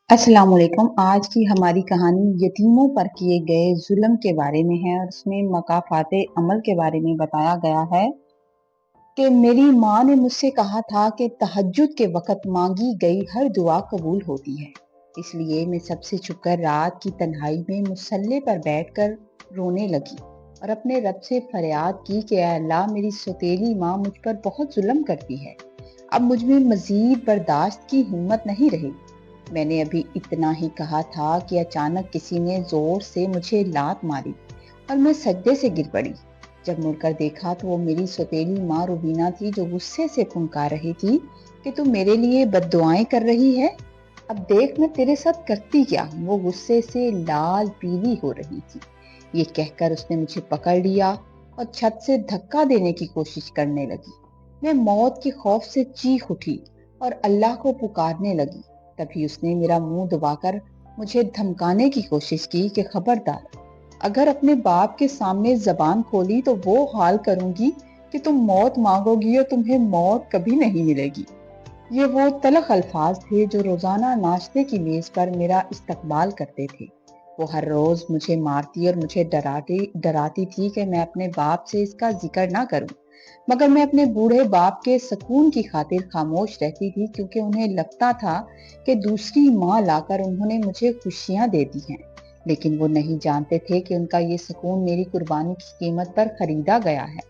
अस्सलाम वालेकुम। आज की हमारी कहानी यतीमों पर किए गए जुल्म के बारे में है और उसमें मकाफाते अमल के बारे में बताया गया है कि मेरी माँ ने मुझसे कहा था कि तहज्जुद के वक़्त मांगी गई हर दुआ कबूल होती है। इसलिए मैं सबसे छुपकर रात की तन्हाई में मुसल्ले पर बैठकर रोने लगी और अपने रब से फरियाद की कि ऐ अल्लाह, मेरी सौतेली माँ मुझ पर बहुत जुल्म करती है। अब मुझ में मज़ीद बर्दाश्त की हिम्मत नहीं रही। मैंने अभी इतना ही कहा था कि अचानक किसी ने जोर से मुझे लात मारी और मैं सजदे से गिर पड़ी। जब मुड़कर देखा तो वो मेरी सौतेली माँ रुबीना थी, जो गुस्से से फुंकार रही थी कि तू मेरे लिए बद्दुआएं कर रही है। अब देख मैं तेरे साथ करती क्या हूँ। वो गुस्से से लाल पीली हो रही थी। ये कहकर उसने मुझे पकड़ लिया और छत से धक्का देने की कोशिश करने लगी। मैं मौत के खौफ से चीख उठी और अल्लाह को पुकारने लगी। तभी उसने मेरा मुंह दबाकर मुझे धमकाने की कोशिश की कि खबरदार, अगर अपने बाप के सामने जबान खोली तो वो हाल करूंगी कि तुम मौत मांगोगी और तुम्हें मौत कभी नहीं मिलेगी। ये वो तलख अल्फाज थे जो रोजाना नाश्ते की मेज पर मेरा इस्तकबाल करते थे। वो हर रोज मुझे मारती और मुझे डराती डराती थी कि मैं अपने बाप से इसका जिक्र ना करूं। मगर मैं अपने बूढ़े बाप के सुकून की खातिर खामोश रहती थी, क्योंकि उन्हें लगता था कि दूसरी माँ लाकर उन्होंने मुझे खुशियां दे दी हैं। लेकिन वो नहीं जानते थे कि उनका ये सुकून मेरी कुर्बानी की कीमत पर खरीदा गया है।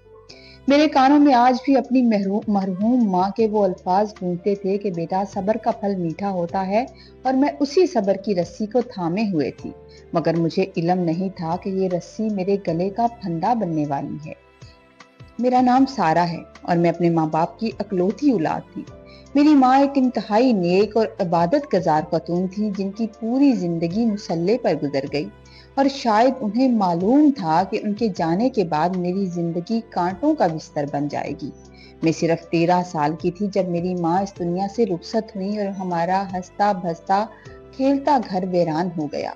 मेरे कानों में आज भी अपनी मरहूम माँ के वो अल्फाज गूंजते थे कि बेटा, सब्र का फल मीठा होता है। और मैं उसी सब्र की रस्सी को थामे हुए थी, मगर मुझे इल्म नहीं था कि ये रस्सी मेरे गले का फंदा बनने वाली है। मेरा नाम सारा है और मैं अपने माँ बाप की अकलौती औलाद थी। मेरी माँ एक इंतहाई नेक और इबादत गुजार खतून थी, जिनकी पूरी जिंदगी मुसल्ले पर गुजर गई। और शायद उन्हें मालूम था कि उनके जाने के बाद मेरी जिंदगी कांटों का बिस्तर बन जाएगी। मैं सिर्फ 13 साल की थी जब मेरी माँ इस दुनिया से रुखसत हुई और हमारा हंसता भसता खेलता घर वीरान हो गया।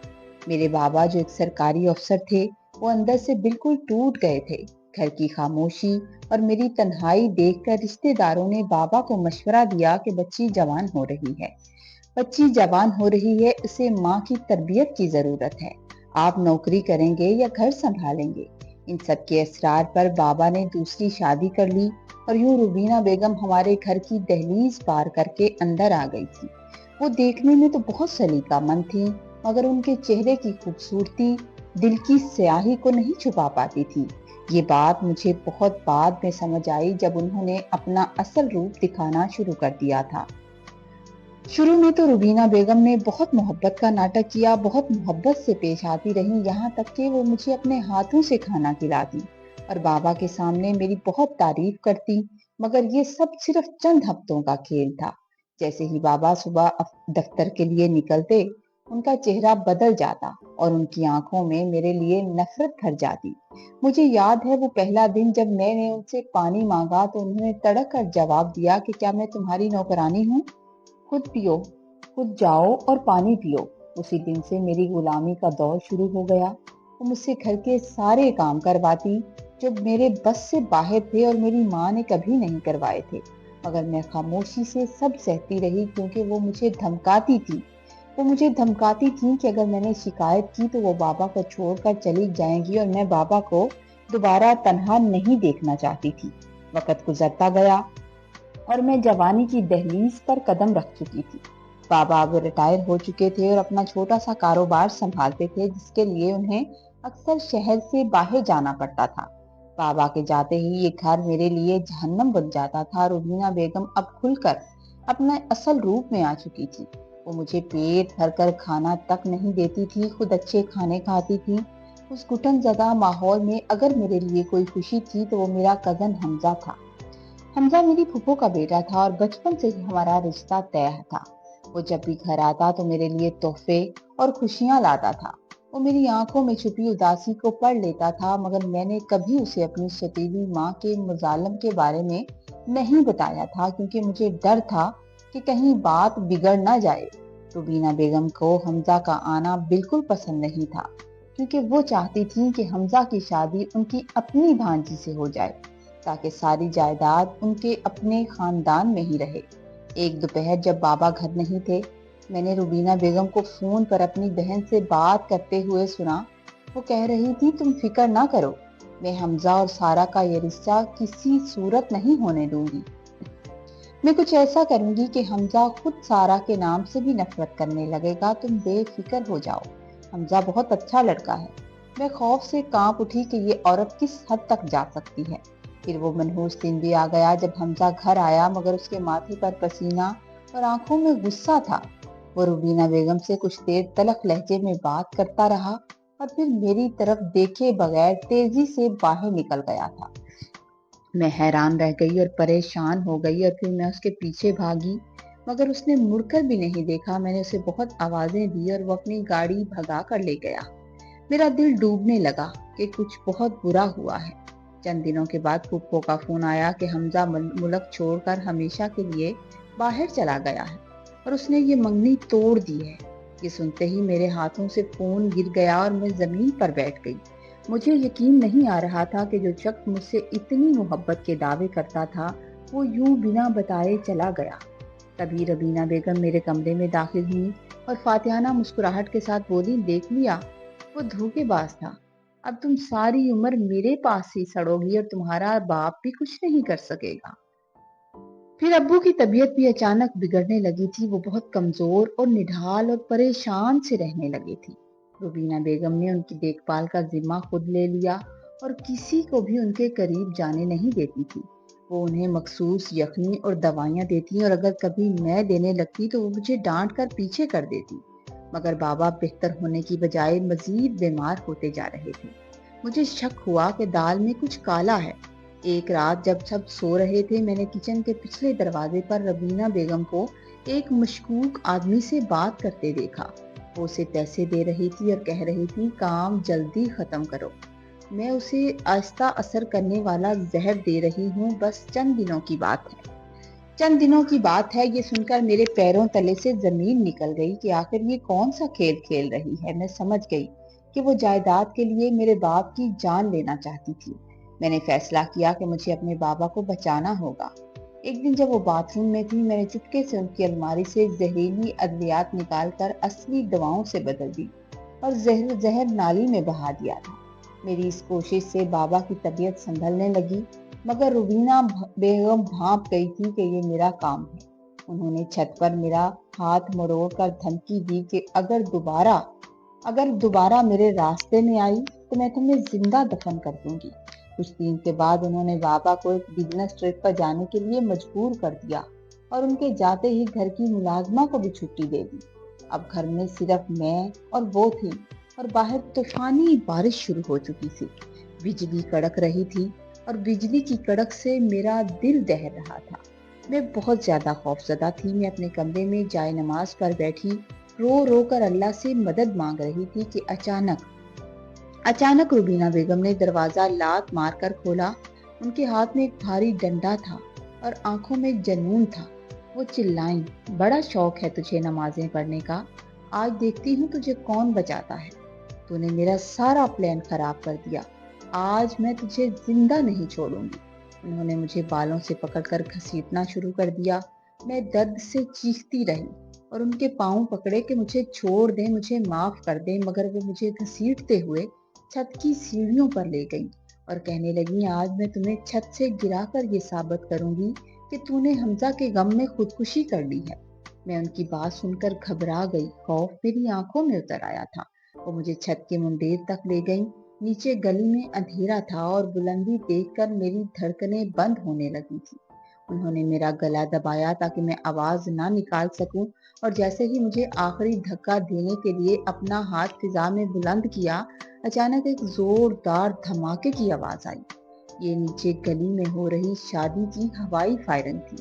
मेरे बाबा, जो एक सरकारी अफसर थे, वो अंदर से बिल्कुल टूट गए थे। घर की खामोशी और मेरी तन्हाई देखकर रिश्तेदारों ने बाबा को मशवरा दिया कि बच्ची जवान हो रही है। बच्ची जवान हो रही है, उसे माँ की तरबियत की जरूरत है। आप नौकरी करेंगे या घर संभालेंगे? इन सब के असरार पर बाबा ने दूसरी शादी कर ली और यूं रुबीना बेगम हमारे घर की दहलीज पार करके अंदर आ गई थी। वो देखने में तो बहुत सलीकामंद थी, मगर उनके चेहरे की खूबसूरती दिल की स्याही को नहीं छुपा पाती थी। ये बात मुझे बहुत बाद में समझ आई, जब उन्होंने अपना असल रूप दिखाना शुरू कर दिया था। शुरू में तो रुबीना बेगम ने बहुत मोहब्बत का नाटक किया, बहुत मोहब्बत से पेश आती रही, यहाँ तक कि वो मुझे अपने हाथों से खाना खिलाती और बाबा के सामने मेरी बहुत तारीफ करती। मगर ये सब सिर्फ चंद हफ्तों का खेल था। जैसे ही बाबा सुबह दफ्तर के लिए निकलते, उनका चेहरा बदल जाता और उनकी आंखों में मेरे लिए नफरत भर जाती। मुझे याद है वो पहला दिन जब मैंने उनसे पानी मांगा तो उन्होंने तड़क कर जवाब दिया कि क्या मैं तुम्हारी नौकरानी हूँ? खुद पियो, खुद जाओ और पानी पियो। उसी दिन से मेरी गुलामी का दौर शुरू हो गया। वो मुझसे घर के सारे काम करवाती जो मेरे बस से बाहर थे और मेरी माँ ने कभी नहीं करवाए थे। मगर मैं खामोशी से सब सहती रही, क्योंकि वो मुझे धमकाती थी। वो मुझे धमकाती थी कि अगर मैंने शिकायत की तो वो बाबा को छोड़कर चली जाएंगी और मैं बाबा को दोबारा तन्हा नहीं देखना चाहती थी। वक्त गुजरता गया और मैं जवानी की दहलीज पर कदम रख चुकी थी। बाबा अब रिटायर हो चुके थे और अपना छोटा सा कारोबार संभालते थे, जिसके लिए उन्हें अक्सर शहर से बाहर जाना पड़ता था। बाबा के जाते ही ये घर मेरे लिए जहन्नम बन जाता था। रुबीना बेगम अब खुलकर अपना असल रूप में आ चुकी थी। वो मुझे पेट भरकर खाना तक नहीं देती थी, खुद अच्छे खाने खाती थी। उस घुटन ज़दा माहौल में अगर मेरे लिए कोई खुशी थी तो वो मेरा कजन हमजा था। हमजा मेरी फूफो का बेटा था और बचपन से ही हमारा रिश्ता तय था। वो जब भी घर आता तो मेरे लिए तोहफे और खुशियां लाता था। वो मेरी आंखों में छुपी उदासी को पढ़ लेता था, मगर मैंने कभी उसे अपनी सतीली माँ के मुजालम के बारे में नहीं बताया था, क्योंकि मुझे डर था कि कहीं बात बिगड़ ना जाए। रुबीना बेगम को हमजा का आना बिल्कुल पसंद नहीं था, क्योंकि वो चाहती थी कि हमजा की शादी उनकी अपनी भांजी से हो जाए, ताकि सारी जायदाद उनके अपने खानदान में ही रहे। एक दोपहर जब बाबा घर नहीं थे, میں نے روبینہ بیگم کو فون پر اپنی بہن سے بات کرتے ہوئے سنا۔ وہ کہہ رہی تھی، تم فکر نہ کرو، میں حمزہ اور سارہ کا یہ رشتہ کسی صورت نہیں ہونے دوں گی۔ میں کچھ ایسا کروں گی کہ حمزہ خود سارہ کے نام سے بھی نفرت کرنے لگے گا، تم بے فکر ہو جاؤ، حمزہ بہت اچھا لڑکا ہے۔ میں خوف سے کانپ اٹھی کہ یہ عورت کس حد تک جا سکتی ہے۔ پھر وہ منحوس دن بھی آ گیا جب حمزہ گھر آیا، مگر اس کے ماتھے پر پسینہ اور آنکھوں میں غصہ تھا۔ وہ روبینہ بیگم سے کچھ دیر تلخ لہجے میں بات کرتا رہا اور پھر میری طرف دیکھے بغیر تیزی سے باہر نکل گیا تھا۔ میں حیران رہ گئی اور پریشان ہو گئی اور پھر میں اس کے پیچھے بھاگی، مگر اس نے مڑ کر بھی نہیں دیکھا۔ میں نے اسے بہت آوازیں دی اور وہ اپنی گاڑی بھگا کر لے گیا۔ میرا دل ڈوبنے لگا کہ کچھ بہت برا ہوا ہے۔ چند دنوں کے بعد پھپھو کا فون آیا کہ حمزہ ملک چھوڑ کر ہمیشہ کے لیے باہر چلا گیا ہے اور اس نے یہ منگنی توڑ دی ہے۔ یہ سنتے ہی میرے ہاتھوں سے فون گر گیا اور میں زمین پر بیٹھ گئی۔ مجھے یقین نہیں آ رہا تھا کہ جو شخص مجھ سے اتنی محبت کے دعوے کرتا تھا وہ یوں بنا بتائے چلا گیا۔ تبھی روبینہ بیگم میرے کمرے میں داخل ہوئی اور فاتحانہ مسکراہٹ کے ساتھ بولی، دیکھ لیا، وہ دھوکے باز تھا، اب تم ساری عمر میرے پاس ہی سڑو گی اور تمہارا باپ بھی کچھ نہیں کر سکے گا۔ پھر ابو کی طبیعت بھی اچانک بگڑنے لگی تھی، وہ بہت کمزور اور نڈھال اور پریشان سے رہنے لگی تھی۔ روبینہ بیگم نے ان کی دیکھ بھال کا ذمہ خود لے لیا اور کسی کو بھی ان کے قریب جانے نہیں دیتی تھی۔ وہ انہیں مخصوص یخنی اور دوائیاں دیتی اور اگر کبھی میں دینے لگتی تو وہ مجھے ڈانٹ کر پیچھے کر دیتی، مگر بابا بہتر ہونے کی بجائے مزید بیمار ہوتے جا رہے تھے۔ مجھے شک ہوا کہ دال میں کچھ کالا ہے۔ ایک رات جب سب سو رہے تھے، میں نے کچن کے پچھلے دروازے پر روبینہ بیگم کو ایک مشکوک آدمی سے بات کرتے دیکھا۔ وہ اسے پیسے دے رہی تھی اور کہہ رہی تھی، کام جلدی ختم کرو، میں اسے آہستہ اثر کرنے والا زہر دے رہی ہوں، بس چند دنوں کی بات ہے۔ چند دنوں کی بات ہے، یہ سن کر میرے پیروں تلے سے زمین نکل گئی کہ آخر یہ کون سا کھیل کھیل رہی ہے۔ میں سمجھ گئی کہ وہ جائیداد کے لیے میرے باپ کی جان لینا چاہتی تھی۔ میں نے فیصلہ کیا کہ مجھے اپنے بابا کو بچانا ہوگا۔ ایک دن جب وہ باتھ روم میں تھی، میں نے چپکے سے ان کی الماری سے زہریلی ادویات نکال کر اصلی دواؤں سے بدل دی اور زہر نالی میں بہا دیا تھا۔ میری اس کوشش سے بابا کی طبیعت سنبھلنے لگی، مگر روبینہ بیگم بھانپ گئی تھی کہ یہ میرا کام ہے۔ انہوں نے چھت پر میرا ہاتھ مروڑ کر دھمکی دی کہ اگر دوبارہ میرے راستے میں آئی تو میں تمہیں زندہ دفن کر دوں گی۔ کچھ دن کے بعد انہوں نے بابا کو ایک بزنس ٹرپ پر جانے کے لیے مجبور کر دیا اور ان کے جاتے ہی گھر کی ملازمہ کو بھی چھٹی دے دی۔ اب گھر میں صرف میں اور وہ تھی اور باہر طوفانی بارش شروع ہو چکی تھی۔ بجلی کڑک رہی تھی اور بجلی کی کڑک سے میرا دل دہل رہا تھا۔ میں بہت زیادہ خوفزدہ تھی۔ میں اپنے کمرے میں جائے نماز پر بیٹھی رو رو کر اللہ سے مدد مانگ رہی تھی کہ اچانک روبینہ بیگم نے دروازہ لات مار کر کھولا۔ ان کے ہاتھ میں ایک بھاری ڈنڈا تھا اور آنکھوں میں جنون تھا۔ وہ چلائیں، بڑا شوق ہے تجھے نمازیں پڑھنے کا، آج دیکھتی ہوں تجھے کون بچاتا ہے۔ تو نے میرا سارا پلان خراب کر دیا، آج میں تجھے زندہ نہیں چھوڑوں گی۔ انہوں نے مجھے بالوں سے پکڑ کر گھسیٹنا شروع کر دیا۔ میں درد سے چیختی رہی اور ان کے پاؤں پکڑے کہ مجھے چھوڑ دیں، مجھے معاف کر دیں، مگر وہ مجھے گھسیٹتے ہوئے چھت کی سیڑھیوں پر لے گئیں اور کہنے لگیں، آج میں تمہیں چھت سے گرا کر یہ ثابت کروں گی کہ تو نے حمزہ کے غم میں خودکشی کر لی ہے۔ میں ان کی بات سن کر گھبرا گئی، خوف میری آنکھوں میں اتر آیا تھا۔ وہ مجھے چھت کے منڈیر تک لے گئیں۔ نیچے گلی میں اندھیرا تھا اور بلندی دیکھ کر میری دھڑکنیں بند ہونے لگی تھی۔ انہوں نے میرا گلا دبایا تاکہ میں آواز نہ نکال سکوں اور جیسے ہی مجھے آخری دھکا دینے کے لیے اپنا ہاتھ فضا میں بلند کیا، اچانک ایک زوردار دھماکے کی آواز آئی۔ یہ نیچے گلی میں ہو رہی شادی کی ہوائی فائرنگ تھی،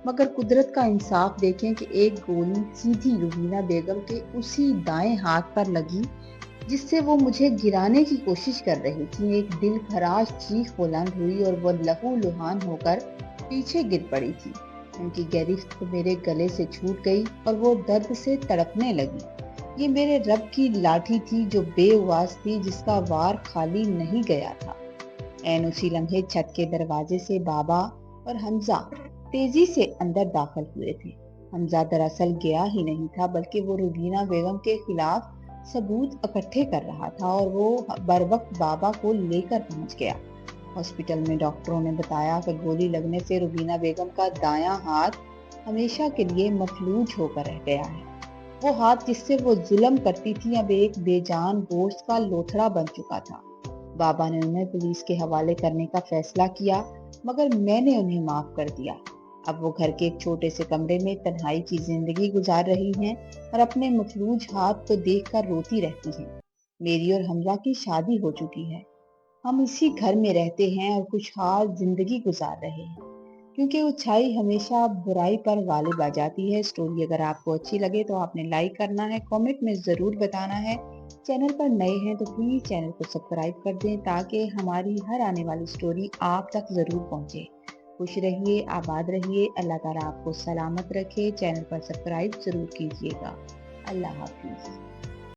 مگر قدرت کا انصاف دیکھیں کہ ایک گولی سیدھی روبینہ بیگم کے اسی دائیں ہاتھ پر لگی جس سے وہ مجھے گرانے کی کوشش کر رہی تھی۔ ایک دل خراش چیخ بلند ہوئی اور وہ لہو لہان ہو کر پیچھے گر پڑی تھی۔ ان کی گرفت میرے گلے سے چھوٹ گئی اور وہ درد سے تڑپنے لگی۔ یہ میرے رب کی لاٹھی تھی جو بے آواز تھی، جس کا وار خالی نہیں گیا تھا۔ عین اسی لمحے چھت کے دروازے سے بابا اور حمزہ تیزی سے اندر داخل ہوئے تھے۔ हमजा दरअसल गया ही नहीं था, बल्कि वो रुबीना बेगम के खिलाफ सबूत इकट्ठे कर रहा था और वो बरवक्त बाबा को लेकर पहुंच गया। हॉस्पिटल में डॉक्टरों ने बताया कि गोली लगने से रुबीना बेगम का दायां हाथ हमेशा के लिए मफलूज होकर रह गया है। वो हाथ जिससे वो जुल्म करती थी अब एक बेजान गोश्त का लोथड़ा बन चुका था। बाबा ने उन्हें पुलिस के हवाले करने का फैसला किया, मगर मैंने उन्हें माफ कर दिया। अब वो घर के एक छोटे से कमरे में तन्हाई की जिंदगी गुजार रही हैं और अपने मफलूज हाथ को देखकर रोती रहती हैं। मेरी और हमजा की शादी हो चुकी है। हम इसी घर में रहते हैं और खुशहाल जिंदगी गुजार रहे हैं, क्योंकि अच्छाई हमेशा बुराई पर गालिब आ जाती है। स्टोरी अगर आपको अच्छी लगे तो आपने लाइक करना है, कमेंट में ज़रूर बताना है। चैनल पर नए हैं तो प्लीज़ चैनल को सब्सक्राइब कर दें ताकि हमारी हर आने वाली स्टोरी आप तक ज़रूर पहुंचे। खुश रहिए, आबाद रहिए, अल्लाह ताला आपको सलामत रखे। चैनल पर सब्सक्राइब ज़रूर कीजिएगा। अल्लाह हाफिज़।